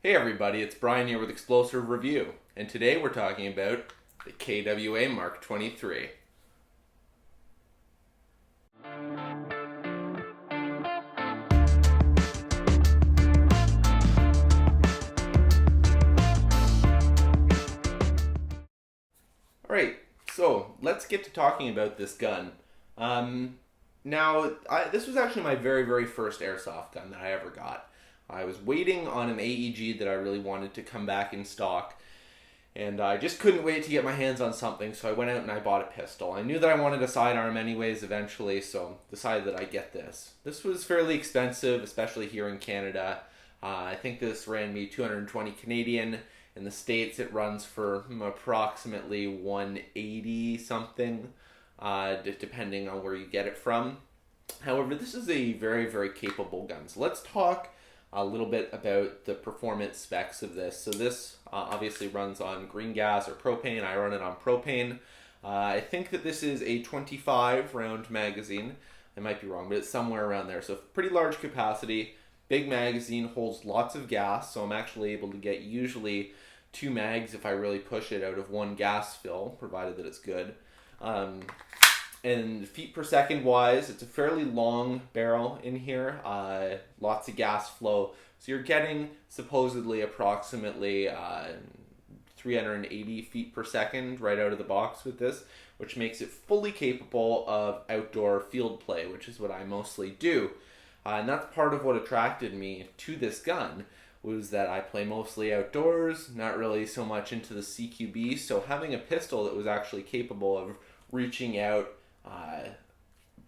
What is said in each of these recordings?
Hey everybody, it's Brian here with Explosive Review, and today we're talking about the KWA Mark 23. Alright, so let's get to talking about this gun. This was actually my very first airsoft gun that I ever got. I was waiting on an AEG that I really wanted to come back in stock, and I just couldn't wait to get my hands on something, so I went out and I bought a pistol. I knew that I wanted a sidearm anyways eventually, so decided that I'd get this. This was fairly expensive, especially here in Canada. I think this ran me 220 Canadian. In the States, it runs for approximately 180 something, depending on where you get it from. However, this is a very capable gun. So let's talk a little bit about the performance specs of this. So this obviously runs on green gas or propane. I run it on propane. I think that this is a 25 round magazine. I might be wrong, but it's somewhere around there. So pretty large capacity, big magazine, holds lots of gas. So I'm actually able to get usually 2 mags if I really push it out of one gas fill, provided that it's good. And feet per second wise, it's a fairly long barrel in here, lots of gas flow. So you're getting supposedly approximately 380 feet per second right out of the box with this, which makes it fully capable of outdoor field play, which is what I mostly do. And that's part of what attracted me to this gun, was that I play mostly outdoors, not really so much into the CQB, so having a pistol that was actually capable of reaching out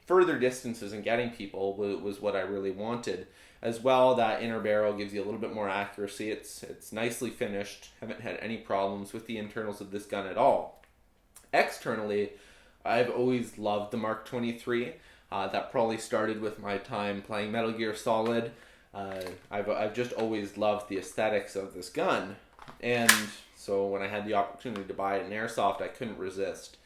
further distances and getting people was what I really wanted. As well, that inner barrel gives you a little bit more accuracy. It's nicely finished. Haven't had any problems with the internals of this gun at all. Externally, I've always loved the Mark 23. That probably started with my time playing Metal Gear Solid. I've just always loved the aesthetics of this gun, and so when I had the opportunity to buy it in airsoft, I couldn't resist.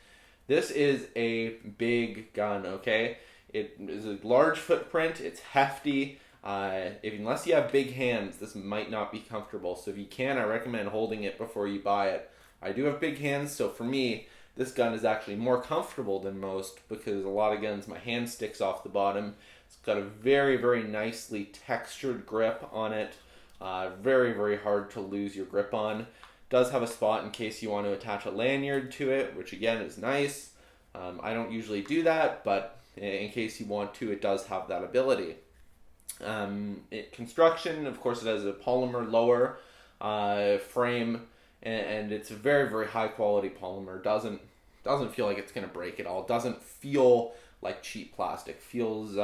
This is a big gun, okay? It is a large footprint, it's hefty. Unless you have big hands, this might not be comfortable. So if you can, I recommend holding it before you buy it. I do have big hands, so for me, this gun is actually more comfortable than most, because a lot of guns, my hand sticks off the bottom. It's got a very nicely textured grip on it. Very hard to lose your grip on. Does have a spot in case you want to attach a lanyard to it, which again is nice. I don't usually do that, but in case you want to, it does have that ability. Construction, of course, it has a polymer lower frame, and it's a very high quality polymer. Doesn't feel like it's gonna break at all. Doesn't feel like cheap plastic. Feels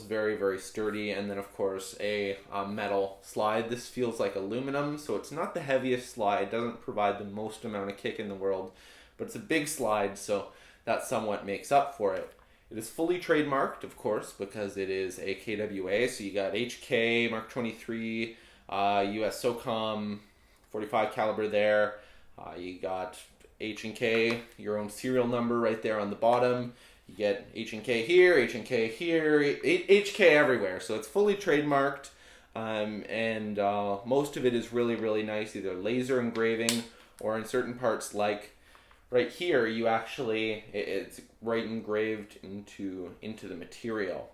very sturdy. And then of course a metal slide. This feels like aluminum, so it's not the heaviest slide, doesn't provide the most amount of kick in the world, but it's a big slide, so that somewhat makes up for it. It is fully trademarked, of course, because it is a KWA, so you got HK, Mark 23, US SOCOM, 45 caliber there. You got H&K, your own serial number right there on the bottom. You get H&K here, H&K here, HK everywhere. So it's fully trademarked, and most of it is really nice, either laser engraving or in certain parts like right here, you actually, it's right engraved into the material.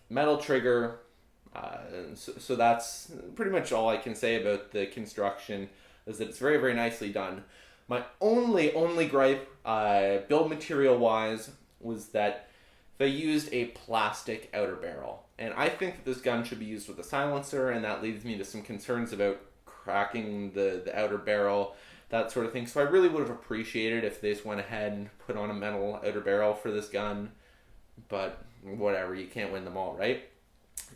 Metal trigger, so that's pretty much all I can say about the construction, is that it's very nicely done. My only gripe, build material wise, was that they used a plastic outer barrel. And I think that this gun should be used with a silencer, and that leads me to some concerns about cracking the outer barrel, that sort of thing. So I really would have appreciated if they just went ahead and put on a metal outer barrel for this gun. But whatever, you can't win them all, right?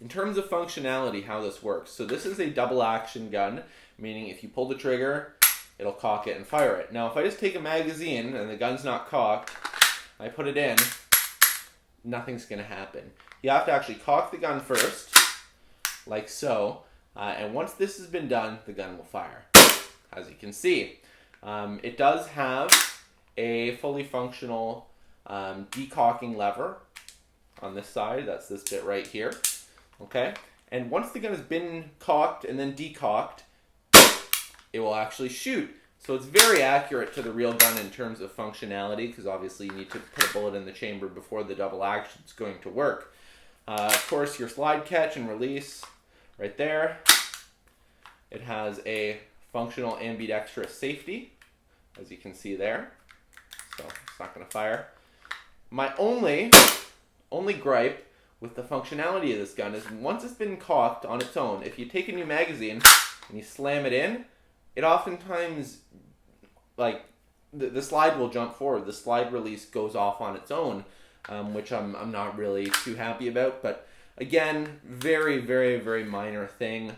In terms of functionality, how this works. So this is a double action gun, meaning if you pull the trigger, it'll cock it and fire it. Now, if I just take a magazine and the gun's not cocked, I put it in, nothing's going to happen. You have to actually cock the gun first, like so, and once this has been done, the gun will fire, as you can see. It does have a fully functional decocking lever on this side. That's this bit right here. Okay, And once the gun has been cocked and then decocked, it will actually shoot. So it's very accurate to the real gun in terms of functionality, because obviously you need to put a bullet in the chamber before the double action is going to work. Of course, your slide catch and release right there. It has a functional ambidextrous safety, as you can see there. So it's not going to fire. My only gripe with the functionality of this gun is once it's been cocked on its own, if you take a new magazine and you slam it in, it oftentimes, like, the slide will jump forward. The slide release goes off on its own, which I'm not really too happy about. But again, very, very, very minor thing.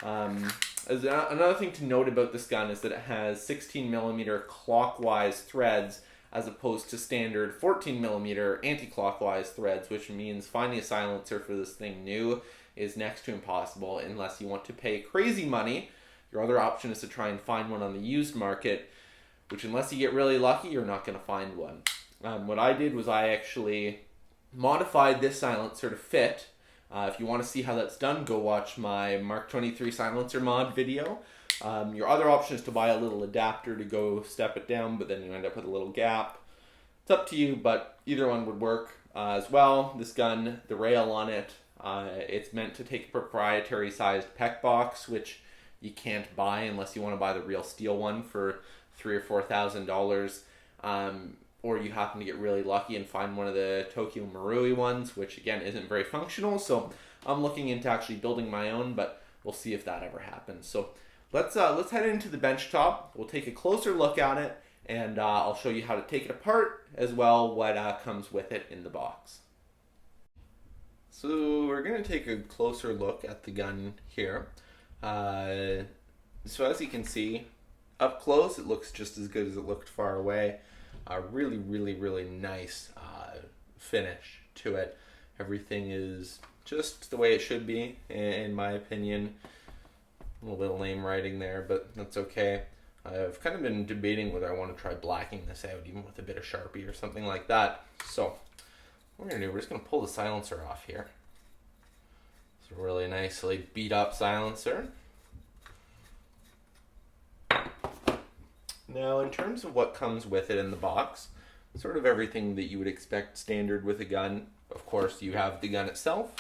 Another thing to note about this gun is that it has 16 millimeter clockwise threads as opposed to standard 14 millimeter anti-clockwise threads, which means finding a silencer for this thing new is next to impossible unless you want to pay crazy money. Your other option is to try and find one on the used market, which unless you get really lucky, you're not going to find one. What I did was I actually modified this silencer to fit. If you want to see how that's done, go watch my MK23 silencer mod video. Your other option is to buy a little adapter to go step it down, but then you end up with a little gap. It's up to you, but either one would work as well. This gun, the rail on it, it's meant to take a proprietary sized PEC box, which you can't buy unless you want to buy the real steel one for $3,000 or $4,000, or you happen to get really lucky and find one of the Tokyo Marui ones, which again isn't very functional. So I'm looking into actually building my own, but we'll see if that ever happens. So let's head into the bench top. We'll take a closer look at it, and I'll show you how to take it apart as well, what comes with it in the box. So we're going to take a closer look at the gun here. So as you can see, up close it looks just as good as it looked far away. Really, really, really nice finish to it. Everything is just the way it should be, in my opinion. A little bit of lame writing there, but that's okay. I've kind of been debating whether I want to try blacking this out, even with a bit of Sharpie or something like that. So what we're going to do, we're just going to pull the silencer off here. It's a really nicely beat up silencer. Now, in terms of what comes with it in the box, sort of everything that you would expect standard with a gun. Of course, you have the gun itself,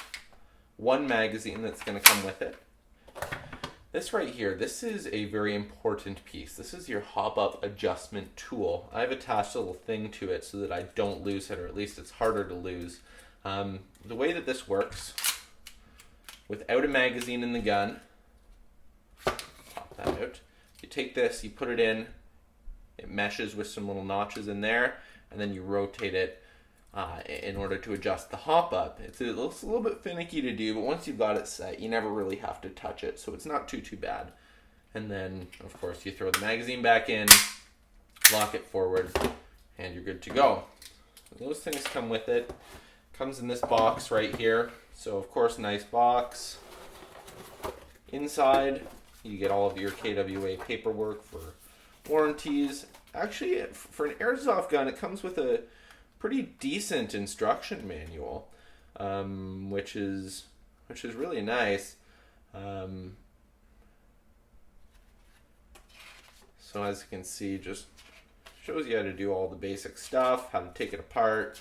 one magazine that's going to come with it. This right here, this is a very important piece. This is your hop-up adjustment tool. I've attached a little thing to it so that I don't lose it, or at least it's harder to lose. The way that this works, without a magazine in the gun, pop that out. You take this, you put it in, it meshes with some little notches in there, and then you rotate it in order to adjust the hop up. It's a little bit finicky to do, but once you've got it set, you never really have to touch it, so it's not too bad. And then, of course, you throw the magazine back in, lock it forward, and you're good to go. So those things come with it. Comes in this box right here. So, of course, nice box. Inside, you get all of your KWA paperwork for warranties. Actually, for an airsoft gun, it comes with a pretty decent instruction manual, which is really nice. So as you can see, just shows you how to do all the basic stuff, how to take it apart,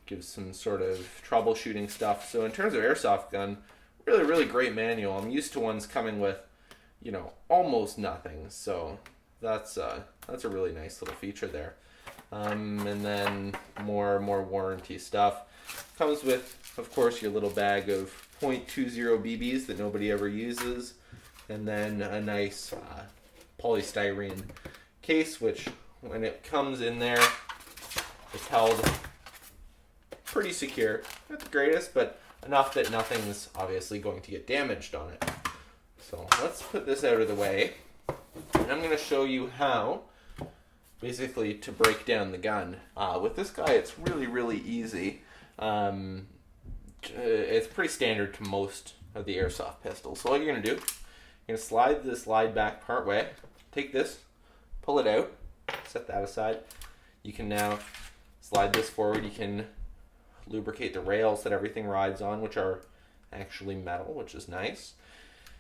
gives some sort of troubleshooting stuff. So in terms of airsoft gun, really great manual. I'm used to ones coming with, almost nothing. So that's a really nice little feature there. And then more warranty stuff. Comes with, of course, your little bag of .20 BBs that nobody ever uses, and then a nice polystyrene case, which when it comes in there, it's held pretty secure. Not the greatest, but enough that nothing's obviously going to get damaged on it. So let's put this out of the way, and I'm going to show you how basically to break down the gun. With this guy, it's really easy. It's pretty standard to most of the airsoft pistols. So all you're going to do, you're going to slide the slide back part way, take this, pull it out, set that aside. You can now slide this forward. You can lubricate the rails that everything rides on, which are actually metal, which is nice.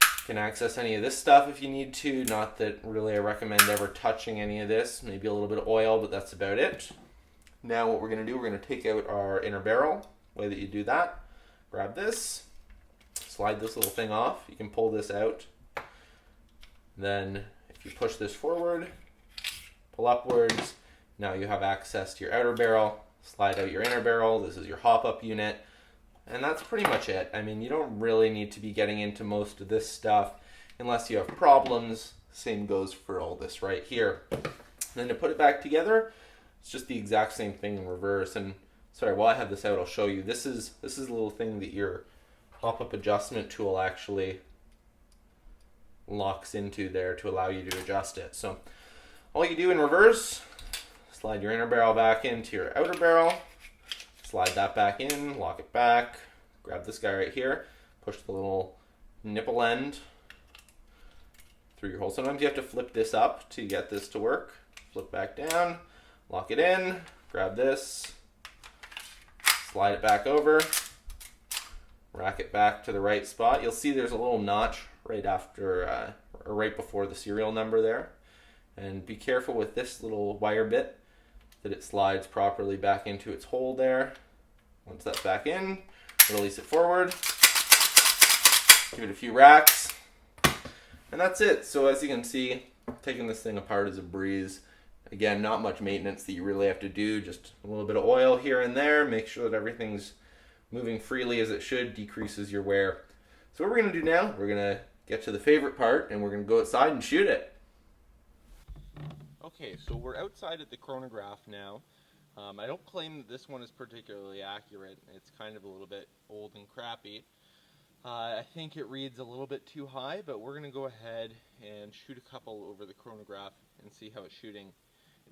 You can access any of this stuff if you need to. Not that really I recommend ever touching any of this. Maybe a little bit of oil, but that's about it. Now what we're going to do, we're going to take out our inner barrel. The way that you do that, grab this, slide this little thing off. You can pull this out. Then if you push this forward, pull upwards, now you have access to your outer barrel. Slide out your inner barrel. This is your hop-up unit. And that's pretty much it. I mean, you don't really need to be getting into most of this stuff unless you have problems. Same goes for all this right here. And then to put it back together, it's just the exact same thing in reverse. And sorry, while I have this out, I'll show you. This is a little thing that your hop-up adjustment tool actually locks into there to allow you to adjust it. So all you do in reverse, slide your inner barrel back into your outer barrel. Slide that back in, lock it back, grab this guy right here, push the little nipple end through your hole. Sometimes you have to flip this up to get this to work. Flip back down, lock it in, grab this, slide it back over, rack it back to the right spot. You'll see there's a little notch right after, or right before the serial number there. And be careful with this little wire bit that it slides properly back into its hole there. Once that's back in, release it forward, give it a few racks, and that's it. So as you can see, taking this thing apart is a breeze. Again, not much maintenance that you really have to do, just a little bit of oil here and there, make sure that everything's moving freely as it should, decreases your wear. So what we're going to do now, we're going to get to the favorite part, and we're going to go outside and shoot it. Okay, so we're outside at the Chronograph now. I don't claim that this one is particularly accurate. It's kind of a little bit old and crappy. I think it reads a little bit too high, but we're going to go ahead and shoot a couple over the Chronograph and see how it's shooting.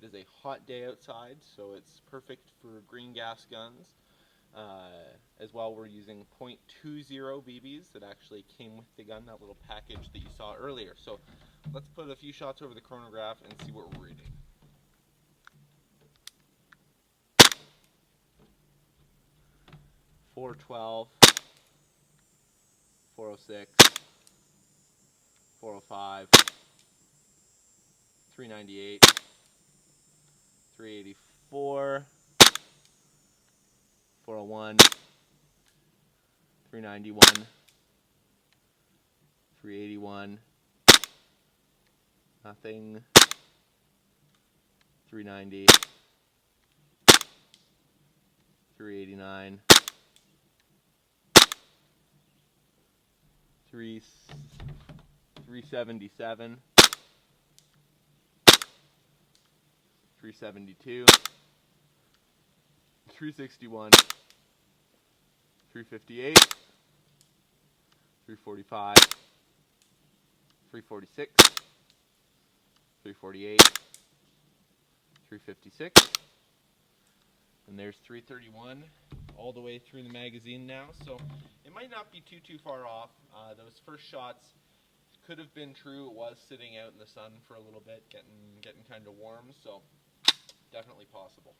It is a hot day outside, so it's perfect for green gas guns. As well, we're using .20 BBs that actually came with the gun, that little package that you saw earlier. So let's put a few shots over the Chronograph and see what we're reading. .412, 406, 405, 398, 384, 401, 391, 381, nothing, 390, 389, 377, 372, 361, 358, 345, 346, 348, 356, and there's 331 all the way through the magazine now, so it might not be too far off. Those first shots could have been true. It was sitting out in the sun for a little bit, getting kind of warm, so definitely possible.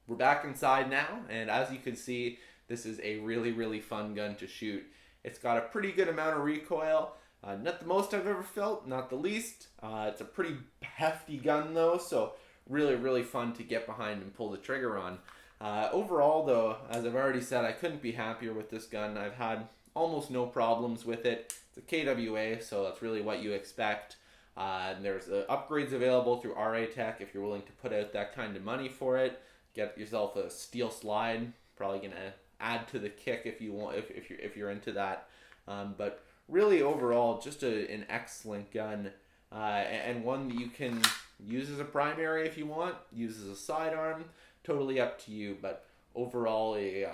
We're back inside now, and as you can see, this is a really fun gun to shoot. It's got a pretty good amount of recoil. Not the most I've ever felt, not the least. It's a pretty hefty gun though, so really fun to get behind and pull the trigger on. Overall though, as I've already said, I couldn't be happier with this gun. I've had almost no problems with it. It's a KWA, so that's really what you expect. And there's upgrades available through RA Tech if you're willing to put out that kind of money for it. Get yourself a steel slide. Probably gonna add to the kick if you want, if you're into that. But really, overall, just an excellent gun, and one that you can use as a primary if you want, use as a sidearm. Totally up to you. But overall, a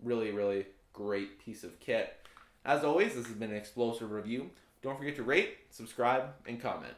really, really great piece of kit. As always, this has been an explosive review. Don't forget to rate, subscribe, and comment.